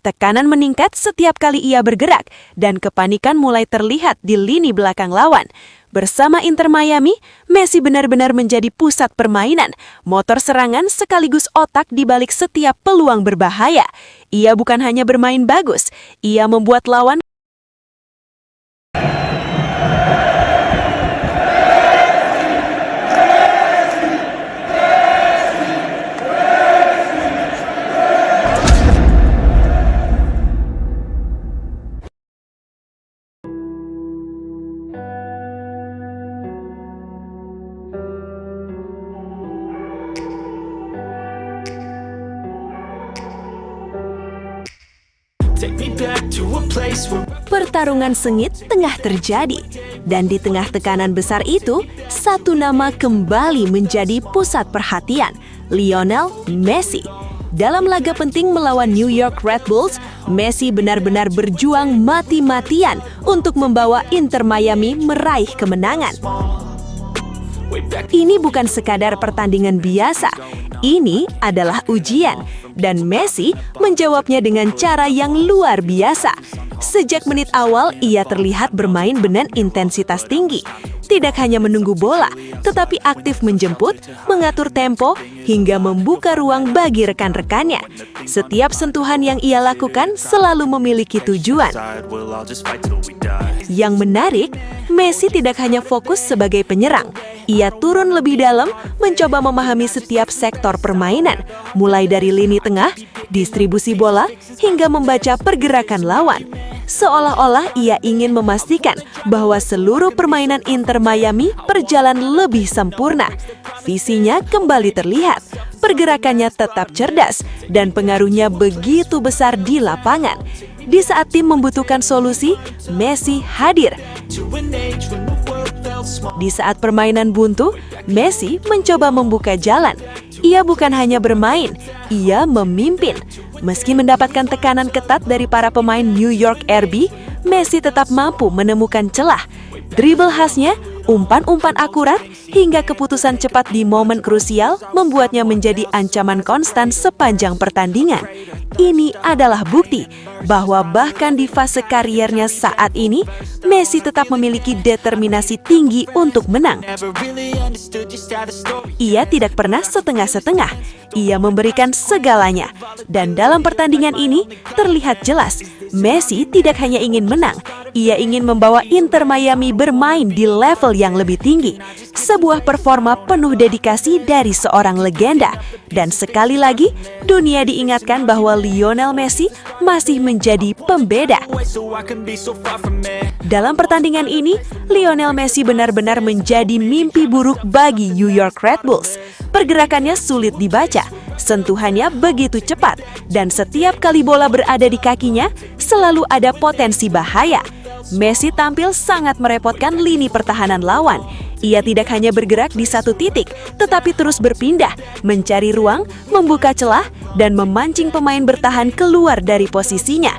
Tekanan meningkat setiap kali ia bergerak, dan kepanikan mulai terlihat di lini belakang lawan. Bersama Inter Miami, Messi benar-benar menjadi pusat permainan, motor serangan sekaligus otak di balik setiap peluang berbahaya. Ia bukan hanya bermain bagus, ia membuat lawan pertarungan sengit tengah terjadi, dan di tengah tekanan besar itu, satu nama kembali menjadi pusat perhatian, Lionel Messi. Dalam laga penting melawan New York Red Bulls, Messi benar-benar berjuang mati-matian untuk membawa Inter Miami meraih kemenangan. Ini bukan sekadar pertandingan biasa, ini adalah ujian, dan Messi menjawabnya dengan cara yang luar biasa. Sejak menit awal, ia terlihat bermain dengan intensitas tinggi. Tidak hanya menunggu bola, tetapi aktif menjemput, mengatur tempo, hingga membuka ruang bagi rekan-rekannya. Setiap sentuhan yang ia lakukan selalu memiliki tujuan. Yang menarik, Messi tidak hanya fokus sebagai penyerang. Ia turun lebih dalam, mencoba memahami setiap sektor permainan, mulai dari lini tengah, distribusi bola, hingga membaca pergerakan lawan. Seolah-olah ia ingin memastikan bahwa seluruh permainan Inter Miami berjalan lebih sempurna. Visinya kembali terlihat, pergerakannya tetap cerdas, dan pengaruhnya begitu besar di lapangan. Di saat tim membutuhkan solusi, Messi hadir. Di saat permainan buntu, Messi mencoba membuka jalan. Ia bukan hanya bermain, ia memimpin. Meski mendapatkan tekanan ketat dari para pemain New York RB, Messi tetap mampu menemukan celah. Dribble khasnya, umpan-umpan akurat, hingga keputusan cepat di momen krusial membuatnya menjadi ancaman konstan sepanjang pertandingan. Ini adalah bukti bahwa bahkan di fase kariernya saat ini, Messi tetap memiliki determinasi tinggi untuk menang. Ia tidak pernah setengah-setengah, ia memberikan segalanya. Dan dalam pertandingan ini, terlihat jelas, Messi tidak hanya ingin menang, ia ingin membawa Inter Miami bermain di level yang lebih tinggi. Sebuah performa penuh dedikasi dari seorang legenda. Dan sekali lagi, dunia diingatkan bahwa Lionel Messi masih menjadi pembeda. Dalam pertandingan ini, Lionel Messi benar-benar menjadi mimpi buruk bagi New York Red Bulls. Pergerakannya sulit dibaca, sentuhannya begitu cepat, dan setiap kali bola berada di kakinya, selalu ada potensi bahaya. Messi tampil sangat merepotkan lini pertahanan lawan. Ia tidak hanya bergerak di satu titik, tetapi terus berpindah, mencari ruang, membuka celah, dan memancing pemain bertahan keluar dari posisinya.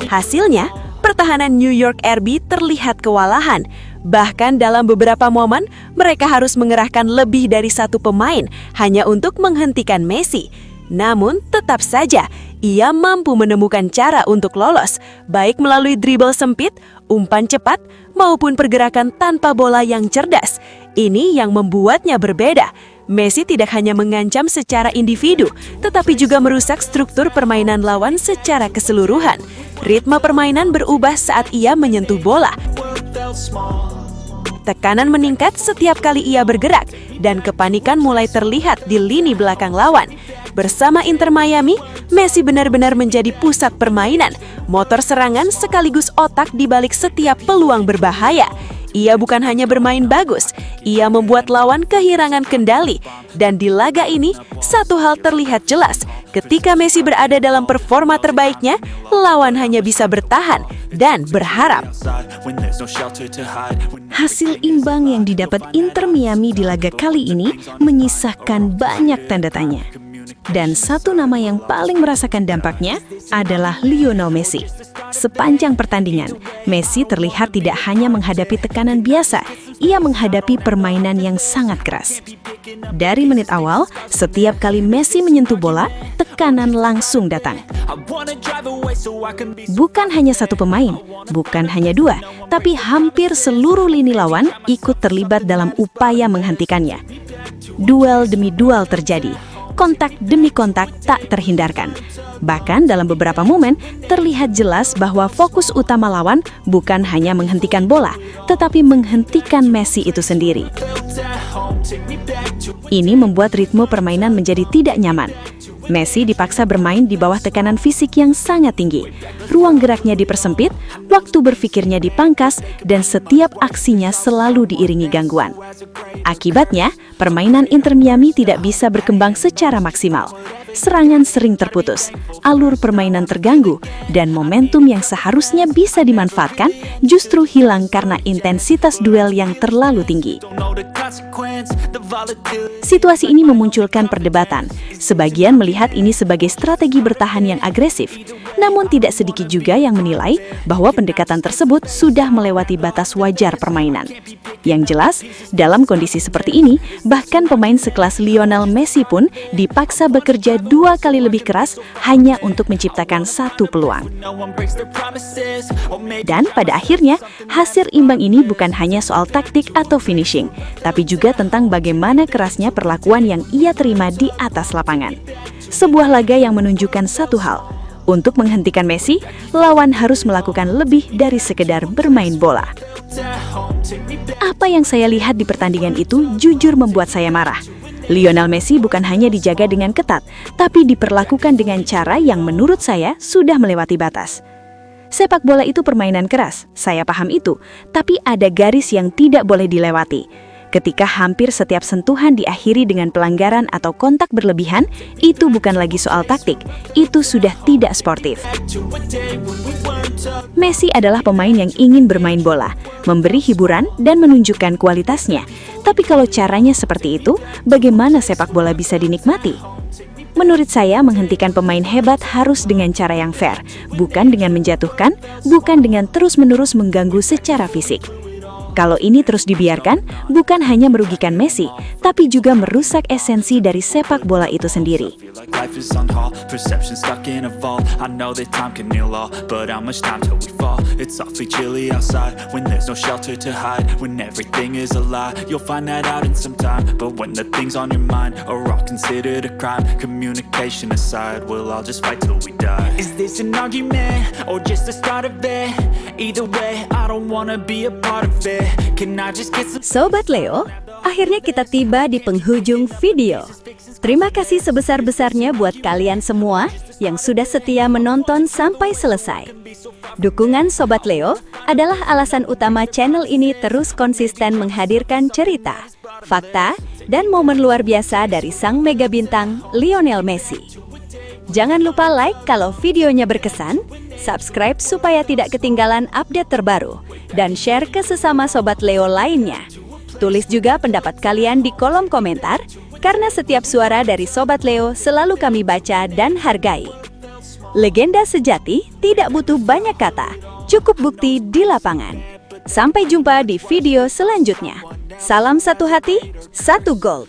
Hasilnya, pertahanan New York RB terlihat kewalahan. Bahkan dalam beberapa momen, mereka harus mengerahkan lebih dari satu pemain hanya untuk menghentikan Messi. Namun, tetap saja, ia mampu menemukan cara untuk lolos, baik melalui dribble sempit, umpan cepat, maupun pergerakan tanpa bola yang cerdas. Ini yang membuatnya berbeda. Messi tidak hanya mengancam secara individu, tetapi juga merusak struktur permainan lawan secara keseluruhan. Ritme permainan berubah saat ia menyentuh bola. Tekanan meningkat setiap kali ia bergerak, dan kepanikan mulai terlihat di lini belakang lawan. Bersama Inter Miami, Messi benar-benar menjadi pusat permainan, motor serangan sekaligus otak di balik setiap peluang berbahaya. Ia bukan hanya bermain bagus, ia membuat lawan kehilangan kendali. Dan di laga ini, satu hal terlihat jelas. Ketika Messi berada dalam performa terbaiknya, lawan hanya bisa bertahan dan berharap. Hasil imbang yang didapat Inter Miami di laga kali ini menyisakan banyak tanda tanya. Dan satu nama yang paling merasakan dampaknya adalah Lionel Messi. Sepanjang pertandingan, Messi terlihat tidak hanya menghadapi tekanan biasa, ia menghadapi permainan yang sangat keras. Dari menit awal, setiap kali Messi menyentuh bola, tekanan langsung datang. Bukan hanya satu pemain, bukan hanya dua, tapi hampir seluruh lini lawan ikut terlibat dalam upaya menghentikannya. Duel demi duel terjadi, kontak demi kontak tak terhindarkan. Bahkan dalam beberapa momen, terlihat jelas bahwa fokus utama lawan bukan hanya menghentikan bola, tetapi menghentikan Messi itu sendiri. Ini membuat ritme permainan menjadi tidak nyaman. Messi dipaksa bermain di bawah tekanan fisik yang sangat tinggi. Ruang geraknya dipersempit, waktu berpikirnya dipangkas, dan setiap aksinya selalu diiringi gangguan. Akibatnya, permainan Inter Miami tidak bisa berkembang secara maksimal. Serangan sering terputus, alur permainan terganggu, dan momentum yang seharusnya bisa dimanfaatkan justru hilang karena intensitas duel yang terlalu tinggi. Situasi ini memunculkan perdebatan. Sebagian melihat ini sebagai strategi bertahan yang agresif, namun tidak sedikit juga yang menilai bahwa pendekatan tersebut sudah melewati batas wajar permainan. Yang jelas, dalam kondisi seperti ini, bahkan pemain sekelas Lionel Messi pun dipaksa bekerja 2 kali lebih keras hanya untuk menciptakan satu peluang. Dan pada akhirnya, hasil imbang ini bukan hanya soal taktik atau finishing, tapi juga tentang bagaimana kerasnya perlakuan yang ia terima di atas lapangan. Sebuah laga yang menunjukkan satu hal, untuk menghentikan Messi, lawan harus melakukan lebih dari sekedar bermain bola. Apa yang saya lihat di pertandingan itu jujur membuat saya marah. Lionel Messi bukan hanya dijaga dengan ketat, tapi diperlakukan dengan cara yang menurut saya sudah melewati batas. Sepak bola itu permainan keras, saya paham itu, tapi ada garis yang tidak boleh dilewati. Ketika hampir setiap sentuhan diakhiri dengan pelanggaran atau kontak berlebihan, itu bukan lagi soal taktik, itu sudah tidak sportif. Messi adalah pemain yang ingin bermain bola, memberi hiburan dan menunjukkan kualitasnya. Tapi kalau caranya seperti itu, bagaimana sepak bola bisa dinikmati? Menurut saya, menghentikan pemain hebat harus dengan cara yang fair, bukan dengan menjatuhkan, bukan dengan terus-menerus mengganggu secara fisik. Kalau ini terus dibiarkan, bukan hanya merugikan Messi, tapi juga merusak esensi dari sepak bola itu sendiri. Sobat Leo, akhirnya kita tiba di penghujung video. Terima kasih sebesar-besarnya buat kalian semua yang sudah setia menonton sampai selesai. Dukungan Sobat Leo adalah alasan utama channel ini terus konsisten menghadirkan cerita, fakta, dan momen luar biasa dari sang mega bintang Lionel Messi. Jangan lupa like kalau videonya berkesan, subscribe supaya tidak ketinggalan update terbaru, dan share ke sesama Sobat Leo lainnya. Tulis juga pendapat kalian di kolom komentar, karena setiap suara dari Sobat Leo selalu kami baca dan hargai. Legenda sejati tidak butuh banyak kata, cukup bukti di lapangan. Sampai jumpa di video selanjutnya. Salam satu hati, satu gold.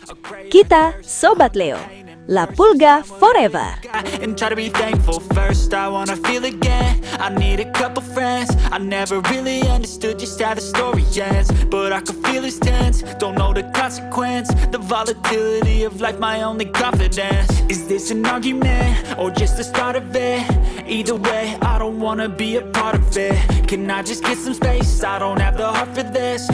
Kita Sobat Leo. La Pulga forever. And try to be thankful first. I wanna feel again. I need a couple friends. I never really understood just how the story ends, but I can feel it's tense. Don't know the consequence. The volatility of life, my only confidence. Is this an argument or just the start of it? Either way, I don't wanna be a part of it. Can I just get some space? I don't have the heart for this.